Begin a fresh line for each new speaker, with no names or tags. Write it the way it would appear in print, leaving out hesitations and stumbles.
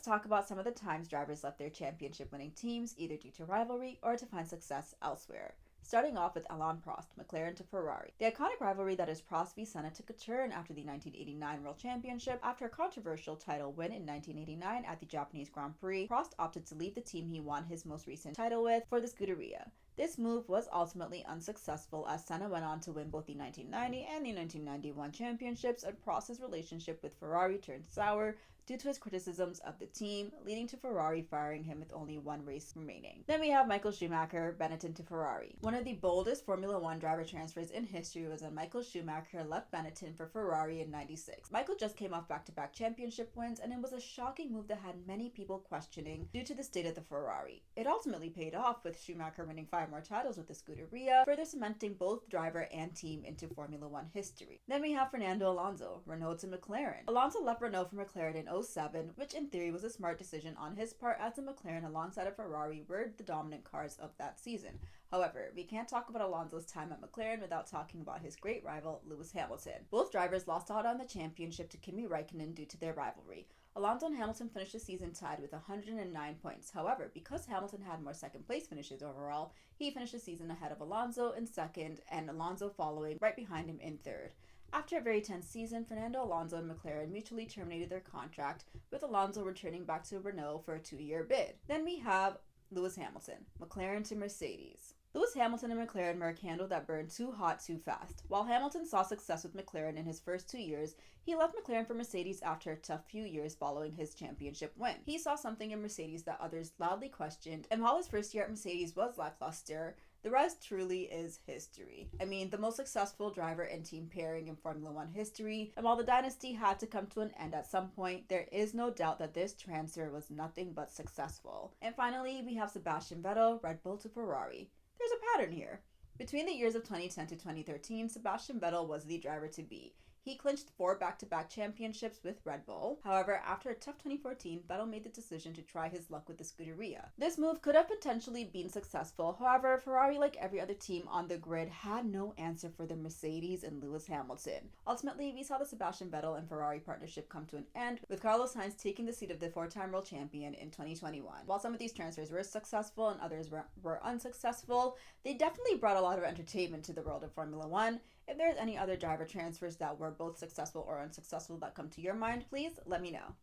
let's talk about some of the times drivers left their championship winning teams either due to rivalry or to find success elsewhere. Starting off with Alain Prost, McLaren to Ferrari. The iconic rivalry that is Prost v Senna took a turn after the 1989 World Championship. After a controversial title win in 1989 at the Japanese Grand Prix, Prost opted to leave the team he won his most recent title with for the Scuderia. This move was ultimately unsuccessful as Senna went on to win both the 1990 and the 1991 championships, and Prost's relationship with Ferrari turned sour due to his criticisms of the team, leading to Ferrari firing him with only one race remaining. Then we have Michael Schumacher, Benetton to Ferrari. One of the boldest Formula One driver transfers in history was when Michael Schumacher left Benetton for Ferrari in '96. Michael just came off back-to-back championship wins, and it was a shocking move that had many people questioning due to the state of the Ferrari. It ultimately paid off, with Schumacher winning 5 more titles with the Scuderia, further cementing both driver and team into Formula One history. Then we have Fernando Alonso, Renault to McLaren. Alonso left Renault for McLaren in '07, which in theory was a smart decision on his part, as the McLaren alongside of Ferrari were the dominant cars of that season. However, we can't talk about Alonso's time at McLaren without talking about his great rival, Lewis Hamilton. Both drivers lost out on the championship to Kimi Räikkönen due to their rivalry. Alonso and Hamilton finished the season tied with 109 points. However, because Hamilton had more second place finishes overall, he finished the season ahead of Alonso in second, and Alonso following right behind him in third. After a very tense season, Fernando Alonso and McLaren mutually terminated their contract, with Alonso returning back to Renault for a 2-year bid. Then we have Lewis Hamilton, McLaren to Mercedes. Lewis Hamilton and McLaren were a candle that burned too hot too fast. While Hamilton saw success with McLaren in his first 2 years, he left McLaren for Mercedes after a tough few years following his championship win. He saw something in Mercedes that others loudly questioned, and while his first year at Mercedes was lackluster, the rest truly is history. I mean, the most successful driver and team pairing in Formula One history, and while the dynasty had to come to an end at some point, there is no doubt that this transfer was nothing but successful. And finally, we have Sebastian Vettel, Red Bull to Ferrari. There's a pattern here. Between the years of 2010 to 2013, Sebastian Vettel was the driver to beat. He clinched 4 back-to-back championships with Red Bull. However, after a tough 2014, Vettel made the decision to try his luck with the Scuderia. This move could have potentially been successful. However, Ferrari, like every other team on the grid, had no answer for the Mercedes and Lewis Hamilton. Ultimately, we saw the Sebastian Vettel and Ferrari partnership come to an end, with Carlos Sainz taking the seat of the 4-time world champion in 2021. While some of these transfers were successful and others were unsuccessful, they definitely brought a lot of entertainment to the world of Formula One. If there's any other driver transfers that were both successful or unsuccessful that come to your mind, please let me know.